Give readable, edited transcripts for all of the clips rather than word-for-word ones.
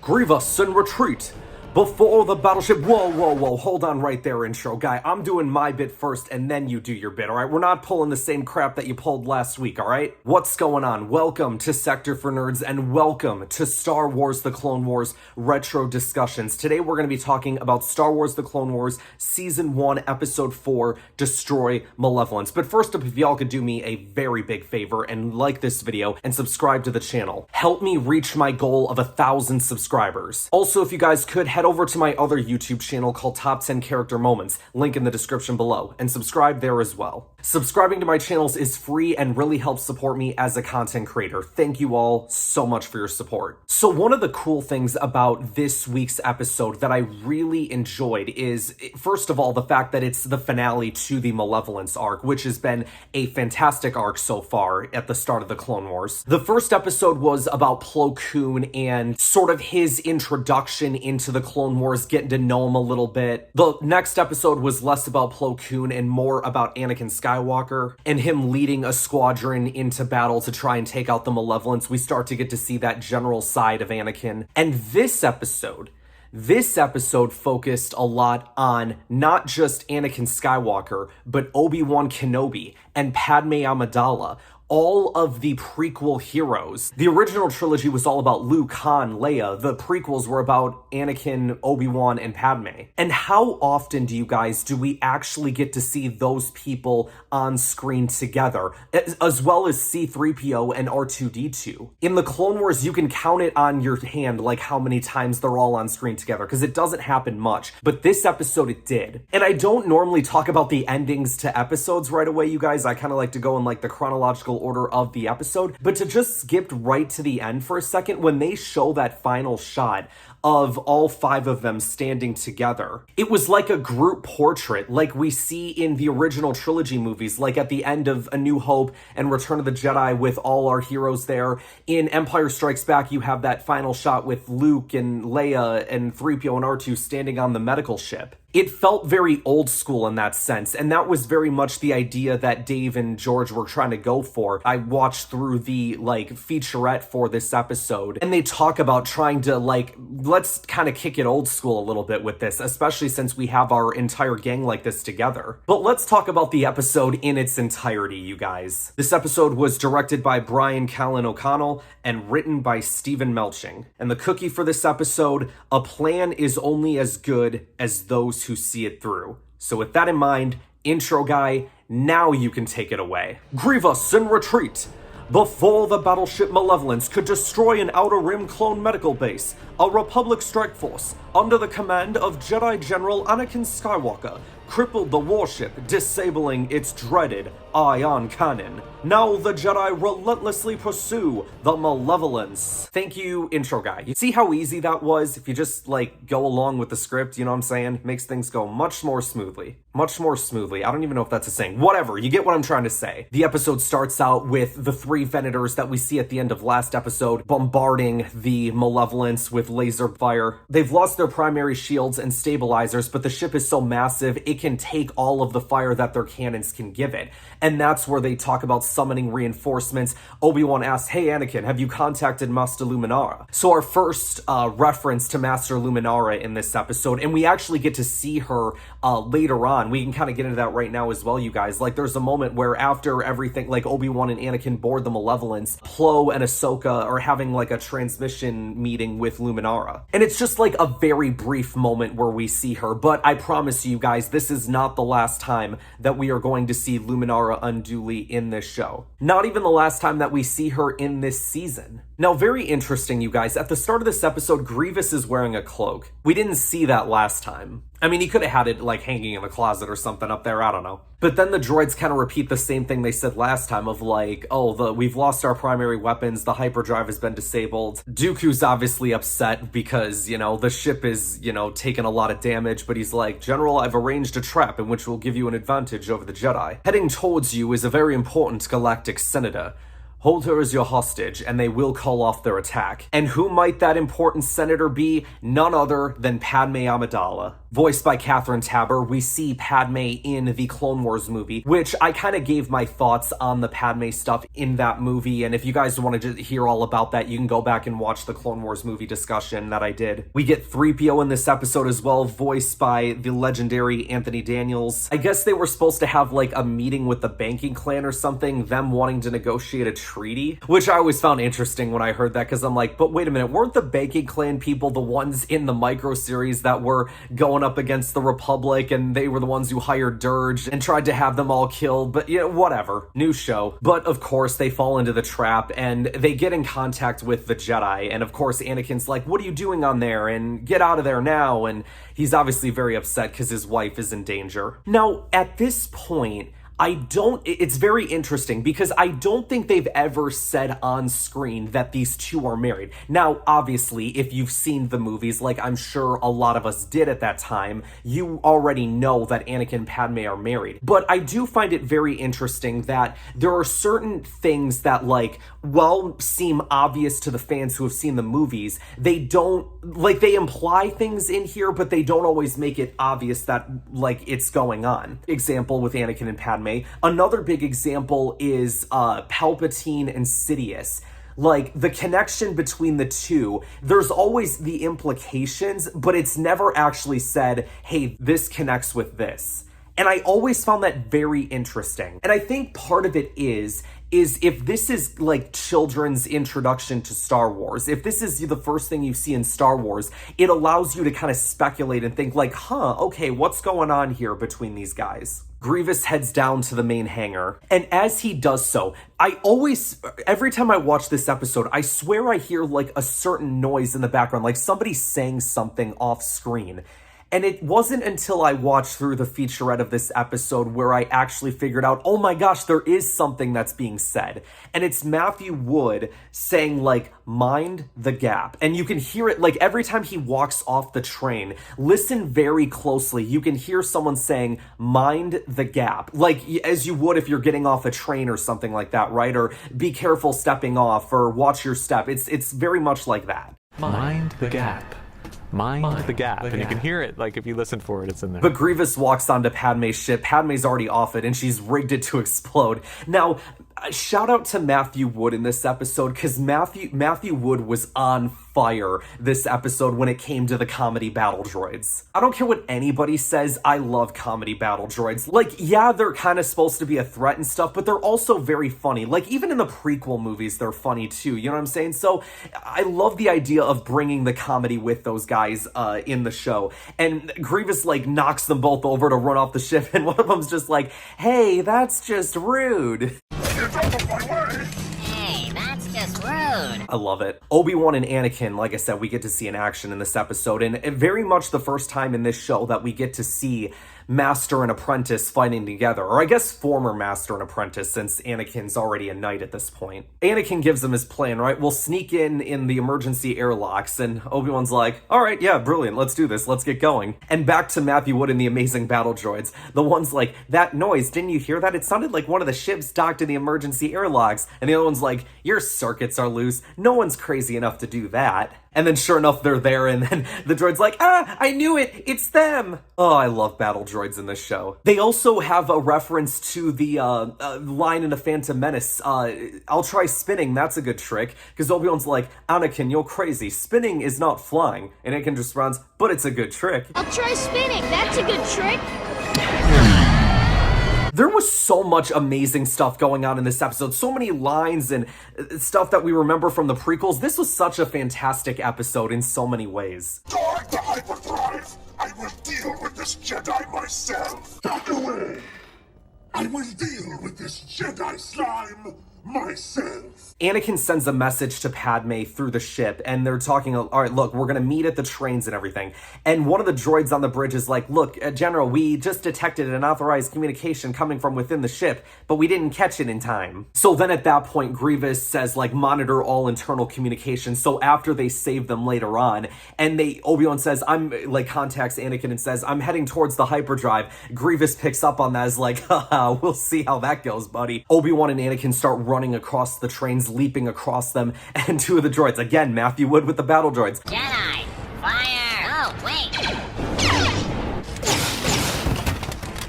Grievous in retreat. Before the battleship. Whoa. Hold on right there, intro guy. I'm doing my bit first and then you do your bit, alright? We're not pulling the same crap that you pulled last week, alright? What's going on? Welcome to Sector for Nerds and welcome to Star Wars The Clone Wars Retro Discussions. Today we're going to be talking about Star Wars The Clone Wars Season 1, Episode 4, Destroy Malevolence. But first up, if y'all could do me a very big favor and like this video and subscribe to the channel. Help me reach my goal of 1,000 subscribers. Also, if you guys could head over to my other YouTube channel called Top 10 Character Moments, link in the description below, and subscribe there as well. Subscribing to my channels is free and really helps support me as a content creator. Thank you all so much for your support. So one of the cool things about this week's episode that I really enjoyed is, first of all, the fact that it's the finale to the Malevolence arc, which has been a fantastic arc so far at the start of the Clone Wars. The first episode was about Plo Koon and sort of his introduction into the Clone Wars, getting to know him a little bit. The next episode was less about Plo Koon and more about Anakin Skywalker and him leading a squadron into battle to try and take out the Malevolence. We start to get to see that general side of Anakin. And this episode focused a lot on not just Anakin Skywalker, but Obi-Wan Kenobi and Padmé Amidala, all of the prequel heroes. The original trilogy was all about Luke, Han, Leia. The prequels were about Anakin, Obi-Wan, and Padme. And how often do we actually get to see those people on screen together, as well as C3PO and R2-D2? In the Clone Wars, you can count it on your hand, like how many times they're all on screen together, because it doesn't happen much. But this episode, it did. And I don't normally talk about the endings to episodes right away, you guys. I kind of like to go in like the chronological order of the episode, but to just skip right to the end for a second, when they show that final shot of all 5 of them standing together, it was like a group portrait, like we see in the original trilogy movies, like at the end of A New Hope and Return of the Jedi with all our heroes there. In Empire Strikes Back, you have that final shot with Luke and Leia and 3PO and R2 standing on the medical ship. It felt very old school in that sense, and that was very much the idea that Dave and George were trying to go for. I watched through the, featurette for this episode, and they talk about trying to, let's kind of kick it old school a little bit with this, especially since we have our entire gang like this together. But let's talk about the episode in its entirety, you guys. This episode was directed by Brian Callen O'Connell and written by Stephen Melching. And the cookie for this episode: a plan is only as good as those who see it through. So with that in mind, intro guy, now you can take it away. Grievous in retreat. Before the battleship Malevolence could destroy an Outer Rim clone medical base, a Republic strike force under the command of Jedi General Anakin Skywalker crippled the warship, disabling its dreaded ion cannon. Now the Jedi relentlessly pursue the Malevolence. Thank you, intro guy. You see how easy that was? If you just, go along with the script, you know what I'm saying? Makes things go much more smoothly. Much more smoothly. I don't even know if that's a saying. Whatever, you get what I'm trying to say. The episode starts out with the 3 Venators that we see at the end of last episode bombarding the Malevolence with laser fire. They've lost their primary shields and stabilizers, but the ship is so massive, it can take all of the fire that their cannons can give it. And that's where they talk about summoning reinforcements. Obi-Wan asks, "Hey Anakin, have you contacted Master Luminara?" So our first reference to Master Luminara in this episode, and we actually get to see her later on. We can kind of get into that right now as well, you guys. There's a moment where after everything, Obi-Wan and Anakin board the Malevolence, Plo and Ahsoka are having a transmission meeting with Luminara. And it's just a very brief moment where we see her, but I promise you guys, this is not the last time that we are going to see Luminara Unduli in this show. Not even the last time that we see her in this season. Now, very interesting, you guys. At the start of this episode, Grievous is wearing a cloak. We didn't see that last time. I mean, he could have had it hanging in the closet or something up there, I don't know. But then the droids kind of repeat the same thing they said last time of we've lost our primary weapons, the hyperdrive has been disabled. Dooku's obviously upset because, the ship is, taking a lot of damage, but he's like, "General, I've arranged a trap in which will give you an advantage over the Jedi. Heading towards you is a very important galactic senator. Hold her as your hostage, and they will call off their attack. And who might that important senator be? None other than Padmé Amidala. Voiced by Catherine Taber, we see Padmé in the Clone Wars movie, which I kind of gave my thoughts on the Padmé stuff in that movie, and if you guys wanted to hear all about that, you can go back and watch the Clone Wars movie discussion that I did. We get 3PO in this episode as well, voiced by the legendary Anthony Daniels. I guess they were supposed to have like a meeting with the banking clan or something, them wanting to negotiate a treaty, which I always found interesting when I heard that, because I'm like, but wait a minute, weren't the banking clan people the ones in the micro series that were going up against the Republic, and they were the ones who hired Dirge and tried to have them all killed? But whatever, new show. But of course they fall into the trap and they get in contact with the Jedi, and of course Anakin's like, what are you doing on there, and get out of there now, and he's obviously very upset because his wife is in danger. Now at this point, it's very interesting because I don't think they've ever said on screen that these two are married. Now, obviously, if you've seen the movies, like I'm sure a lot of us did at that time, you already know that Anakin and Padmé are married. But I do find it very interesting that there are certain things that, like, well, seem obvious to the fans who have seen the movies. They don't, like, they imply things in here, but they don't always make it obvious that, like, it's going on. Example with Anakin and Padmé. Another big example is Palpatine and Sidious. Like, the connection between the two, there's always the implications, but it's never actually said, hey, this connects with this. And I always found that very interesting. And I think part of it is if this is like children's introduction to Star Wars, if this is the first thing you see in Star Wars, it allows you to kind of speculate and think like, okay, what's going on here between these guys? Grievous heads down to the main hangar, and as he does so, every time I watch this episode, I swear I hear like a certain noise in the background, like somebody saying something off screen. And it wasn't until I watched through the featurette of this episode where I actually figured out, oh my gosh, there is something that's being said. And it's Matthew Wood saying, like, mind the gap. And you can hear it, like, every time he walks off the train. Listen very closely. You can hear someone saying, mind the gap. Like, as you would if you're getting off a train or something like that, right? Or be careful stepping off, or watch your step. It's very much like that. Mind the gap. Mind the gap. And you can hear it, like, if you listen for it, it's in there. But Grievous walks onto Padmé's ship. Padmé's already off it, and she's rigged it to explode. Now, shout out to Matthew Wood in this episode, because Matthew Wood was on fire this episode when it came to the comedy Battle Droids. I don't care what anybody says, I love comedy Battle Droids. Like, yeah, they're kind of supposed to be a threat and stuff, but they're also very funny. Like, even in the prequel movies, they're funny too, you know what I'm saying? So, I love the idea of bringing the comedy with those guys in the show. And Grievous, like, knocks them both over to run off the ship, and one of them's just like, hey, that's just rude. Get out of my way! Hey, that's just rude. I love it. Obi-Wan and Anakin, like I said, we get to see in action in this episode, and very much the first time in this show that we get to see master and apprentice fighting together, or I guess former master and apprentice, since Anakin's already a knight at this point. Anakin gives him his plan, right? We'll sneak in the emergency airlocks, and Obi-Wan's like, all right, yeah, brilliant, let's do this, let's get going. And back to Matthew Wood and the amazing battle droids. The one's like, that noise, didn't you hear that? It sounded like one of the ships docked in the emergency airlocks. And the other one's like, your circuits are loose. No one's crazy enough to do that. And then sure enough, they're there, and then the droid's like, I knew it, it's them. Oh, I love battle droids in this show. They also have a reference to the line in The Phantom Menace, I'll try spinning, that's a good trick. Because Obi-Wan's like, Anakin, you're crazy, spinning is not flying. And Anakin just runs, but it's a good trick. I'll try spinning, that's a good trick. There was so much amazing stuff going on in this episode. So many lines and stuff that we remember from the prequels. This was such a fantastic episode in so many ways. Guard the hyperdrive! I will deal with this Jedi myself! Back away! I will deal with this Jedi slime myself! Anakin sends a message to Padmé through the ship, and they're talking, all right, look, we're gonna meet at the trains and everything. And one of the droids on the bridge is like, look, General, we just detected an unauthorized communication coming from within the ship, but we didn't catch it in time. So then at that point, Grievous says, like, monitor all internal communication. So after they save them later on, and Obi-Wan says, contacts Anakin and says, I'm heading towards the hyperdrive. Grievous picks up on that as like, haha, we'll see how that goes, buddy. Obi-Wan and Anakin start running across the trains, leaping across them, and two of the droids, again, Matthew Wood with the battle droids. Jedi, fire! Oh, wait!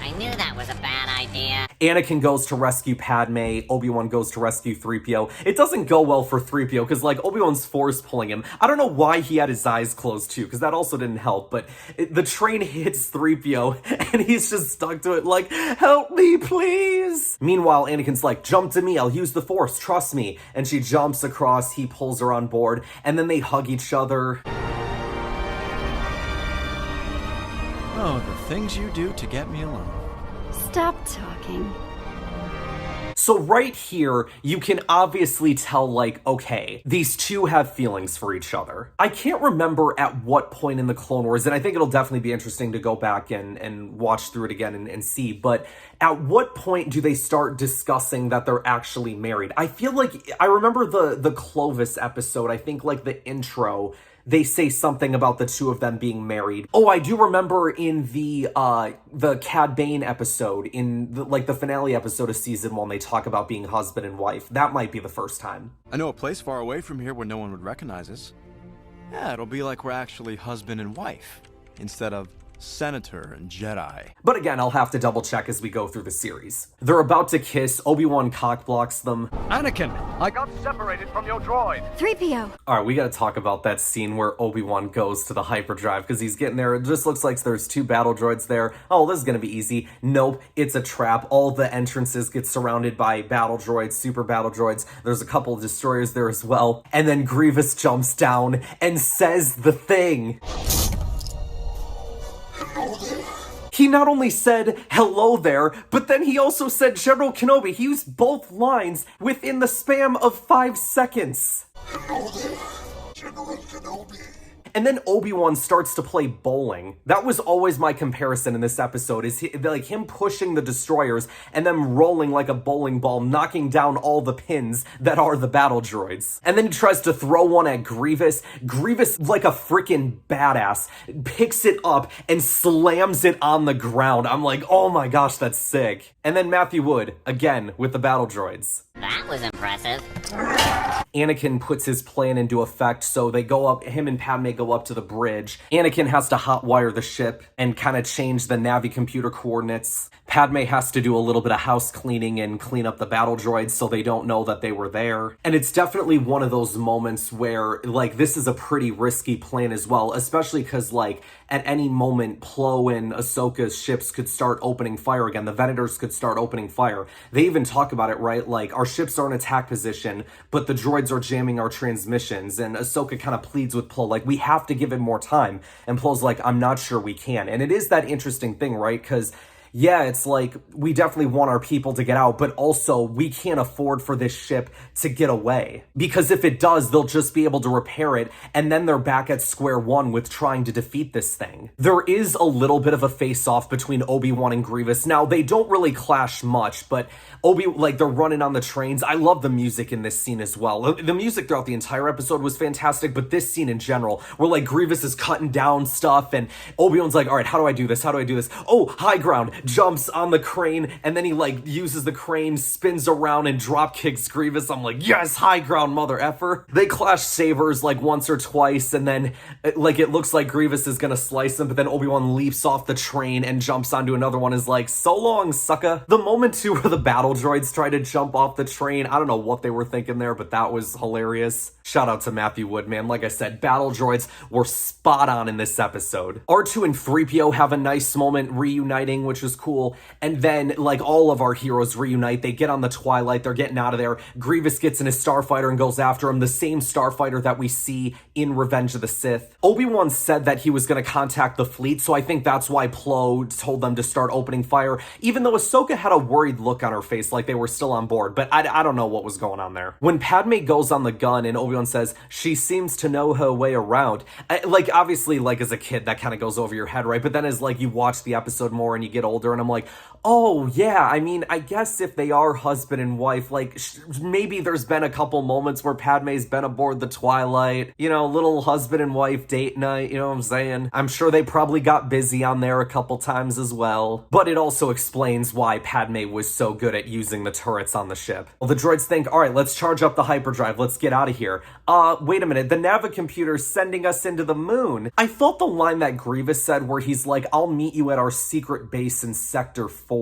I knew that was a bad idea. Anakin goes to rescue Padme, Obi-Wan goes to rescue 3PO. It doesn't go well for 3PO, because, like, Obi-Wan's force pulling him. I don't know why he had his eyes closed, too, because that also didn't help, but the train hits 3PO, and he's just stuck to it, like, help me, please! Meanwhile, Anakin's like, jump to me, I'll use the force, trust me. And she jumps across, he pulls her on board, and then they hug each other. Oh, the things you do to get me alone. Stop talking. So right here, you can obviously tell, like, okay, these two have feelings for each other. I can't remember at what point in the Clone Wars, and I think it'll definitely be interesting to go back and watch through it again and see, but at what point do they start discussing that they're actually married? I feel like, I remember the Clovis episode, I think, like, the intro, they say something about the two of them being married. Oh, I do remember in the Cad Bane episode, in the finale episode of season 1, they talk about being husband and wife. That might be the first time. I know a place far away from here where no one would recognize us. Yeah, it'll be like we're actually husband and wife, instead of Senator and Jedi. But again, I'll have to double check as we go through the series. They're about to kiss, Obi-Wan cockblocks them. Anakin, I got separated from your droid. 3PO. Alright, we gotta talk about that scene where Obi-Wan goes to the hyperdrive, because he's getting there. It just looks like there's two battle droids there. Oh, this is gonna be easy. Nope, it's a trap. All the entrances get surrounded by battle droids, super battle droids. There's a couple of destroyers there as well. And then Grievous jumps down and says the thing. Hello there. He not only said, hello there, but then he also said General Kenobi. He used both lines within the span of 5 seconds. Hello there, General Kenobi. And then Obi-Wan starts to play bowling. That was always my comparison in this episode, is like him pushing the destroyers and them rolling like a bowling ball, knocking down all the pins that are the battle droids. And then he tries to throw one at Grievous. Grievous, like a freaking badass, picks it up and slams it on the ground. I'm like, oh my gosh, that's sick. And then Matthew Wood, again, with the battle droids. That was impressive. Anakin puts his plan into effect, so they go up, him and Padme go up to the bridge. Anakin has to hotwire the ship and kind of change the Navi computer coordinates. Padme has to do a little bit of house cleaning and clean up the battle droids so they don't know that they were there. And it's definitely one of those moments where, like, this is a pretty risky plan as well, especially because, like, at any moment, Plo and Ahsoka's ships could start opening fire again. The Venators could start opening fire. They even talk about it, right? Like, our ships are in attack position, but the droids are jamming our transmissions. And Ahsoka kind of pleads with Plo, like, we have to give him more time. And Plo's like, I'm not sure we can. And it is that interesting thing, right? Because yeah, it's like, we definitely want our people to get out, but also we can't afford for this ship to get away. Because if it does, they'll just be able to repair it, and then they're back at square one with trying to defeat this thing. There is a little bit of a face-off between Obi-Wan and Grievous. Now, they don't really clash much, but they're running on the trains. I love the music in this scene as well. The music throughout the entire episode was fantastic, but this scene in general, where, like, Grievous is cutting down stuff, and Obi-Wan's like, all right, how do I do this? How do I do this? Oh, high ground. Jumps on the crane, and then he, like, uses the crane, spins around, and drop kicks Grievous. I'm like, yes, high ground, mother effer. They clash sabers, like, once or twice, and then, like, it looks like Grievous is gonna slice him, but then Obi-Wan leaps off the train and jumps onto another one, is like, so long, sucka. The moment, too, where the battle droids try to jump off the train, I don't know what they were thinking there, but that was hilarious. Shout out to Matthew Wood, man. Like I said, battle droids were spot on in this episode. R2 and 3PO have a nice moment reuniting, which is cool. And then, like, all of our heroes reunite. They get on the Twilight. They're getting out of there. Grievous gets in his starfighter and goes after him. The same starfighter that we see in Revenge of the Sith. Obi-Wan said that he was going to contact the fleet, so I think that's why Plo told them to start opening fire, even though Ahsoka had a worried look on her face, like they were still on board. But I don't know what was going on there. When Padme goes on the gun and Obi-Wan says, she seems to know her way around, like, obviously, like, as a kid, that kind of goes over your head, right? But then as, like, you watch the episode more and you get older, and I'm like, oh yeah, I mean, I guess if they are husband and wife, like, maybe there's been a couple moments where Padmé's been aboard the Twilight, you know, little husband and wife date night, you know what I'm saying? I'm sure they probably got busy on there a couple times as well. But it also explains why Padmé was so good at using the turrets on the ship. Well, the droids think, all right, let's charge up the hyperdrive, let's get out of here. Wait a minute, the Navicomputer's sending us into the moon. I thought the line that Grievous said where he's like, I'll meet you at our secret base in Sector 4.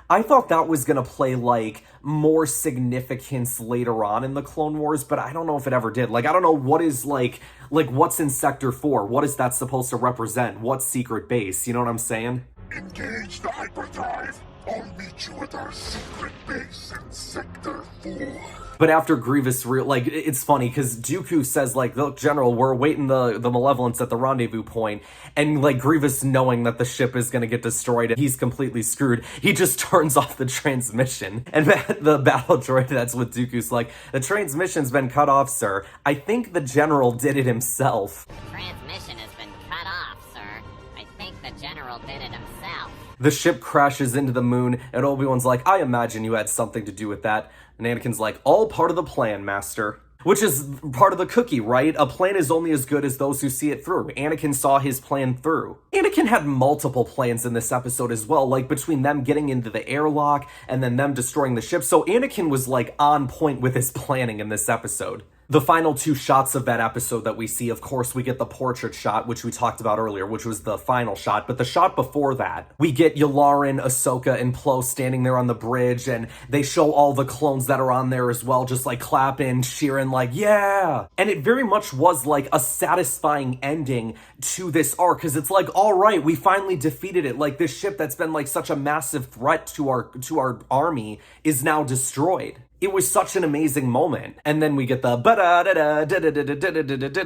I thought that was gonna play, like, more significance later on in the Clone Wars, but I don't know if it ever did. Like, I don't know what is, like what's in Sector 4? What is that supposed to represent? What secret base? You know what I'm saying? Engage the hyperdrive. I'll meet you at our secret base in Sector 4. But after Grievous, it's funny, because Dooku says, like, look, General, we're awaiting the Malevolence at the rendezvous point, and, like, Grievous, knowing that the ship is gonna get destroyed and he's completely screwed, he just turns off the transmission. And the battle droid that's with Dooku's like, the transmission's been cut off, sir. I think the General did it himself. The transmission has been cut off, sir. I think the General did it himself. The ship crashes into the moon, and Obi-Wan's like, I imagine you had something to do with that. And Anakin's like, all part of the plan, Master. Which is part of the cookie, right? A plan is only as good as those who see it through. Anakin saw his plan through. Anakin had multiple plans in this episode as well, like between them getting into the airlock and then them destroying the ship. So Anakin was, like, on point with his planning in this episode. The final two shots of that episode that we see, of course, we get the portrait shot, which we talked about earlier, which was the final shot. But the shot before that, we get Yularen, Ahsoka, and Plo standing there on the bridge, and they show all the clones that are on there as well, just, like, clapping, cheering, like, yeah! And it very much was, like, a satisfying ending to this arc, because it's like, all right, we finally defeated it. Like, this ship that's been, like, such a massive threat to our army is now destroyed. It was such an amazing moment. And then we get the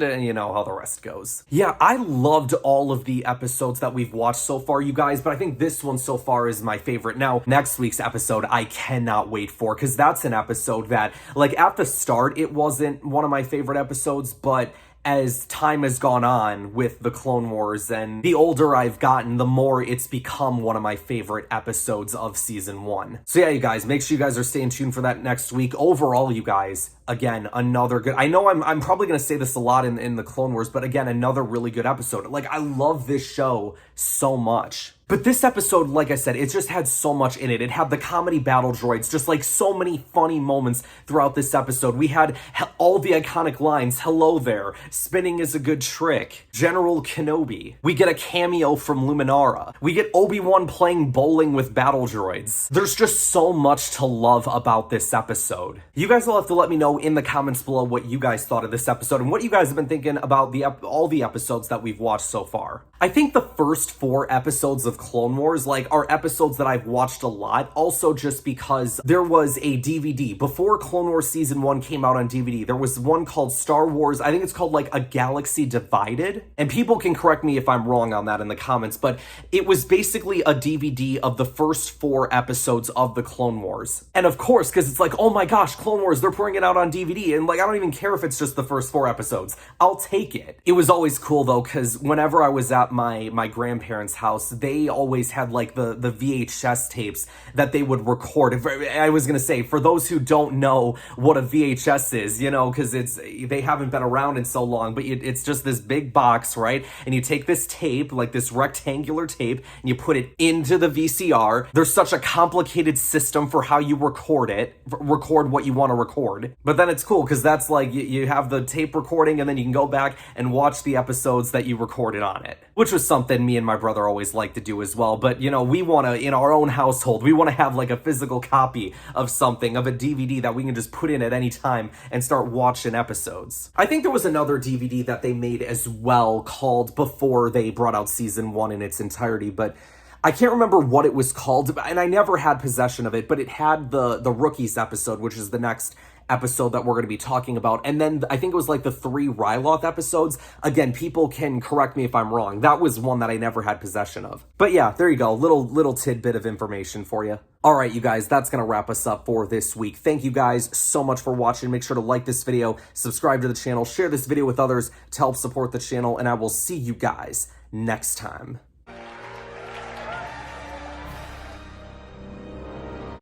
and you know how the rest goes. Yeah, I loved all of the episodes that we've watched so far, you guys, but I think this one so far is my favorite. Now, next week's episode, I cannot wait for, because that's an episode that, like, at the start, it wasn't one of my favorite episodes, but as time has gone on with the Clone Wars and the older I've gotten, the more it's become one of my favorite episodes of season 1. So yeah, you guys, make sure you guys are staying tuned for that next week. Overall, you guys, again, another good, I know I'm probably going to say this a lot in the Clone Wars, but again, another really good episode. Like, I love this show so much. But this episode, like I said, it just had so much in it. It had the comedy battle droids, just like so many funny moments throughout this episode. We had all the iconic lines, hello there, spinning is a good trick, General Kenobi. We get a cameo from Luminara. We get Obi-Wan playing bowling with battle droids. There's just so much to love about this episode. You guys will have to let me know in the comments below what you guys thought of this episode and what you guys have been thinking about all the episodes that we've watched so far. I think the first 4 episodes of Clone Wars, like, are episodes that I've watched a lot, also just because there was a DVD. Before Clone Wars Season 1 came out on DVD, there was one called Star Wars, I think it's called, like, A Galaxy Divided, and people can correct me if I'm wrong on that in the comments, but it was basically a DVD of the first 4 episodes of the Clone Wars. And of course, because it's like, oh my gosh, Clone Wars, they're pouring it out on DVD, and, like, I don't even care if it's just the first 4 episodes. I'll take it. It was always cool, though, because whenever I was at my grandparents' house, they always had, like, the VHS tapes that they would record. I was gonna say, for those who don't know what a VHS is, you know, because they haven't been around in so long, but it's just this big box, right? And you take this tape, like this rectangular tape, and you put it into the VCR. There's such a complicated system for how you record what you want to record. But then it's cool, because that's like, you have the tape recording, and then you can go back and watch the episodes that you recorded on it, which was something me and my brother always liked to do as well. But, you know, we want to, in our own household, we want to have, like, a physical copy of something, of a DVD that we can just put in at any time and start watching episodes. I think there was another DVD that they made as well called, before they brought out season 1 in its entirety, but I can't remember what it was called, and I never had possession of it, but it had the Rookies episode, which is the next episode that we're going to be talking about. And then I think it was like the 3 Ryloth episodes. Again, people can correct me if I'm wrong. That was one that I never had possession of. But yeah, there you go. Little tidbit of information for you. All right, you guys, that's going to wrap us up for this week. Thank you guys so much for watching. Make sure to like this video, subscribe to the channel, share this video with others to help support the channel, and I will see you guys next time.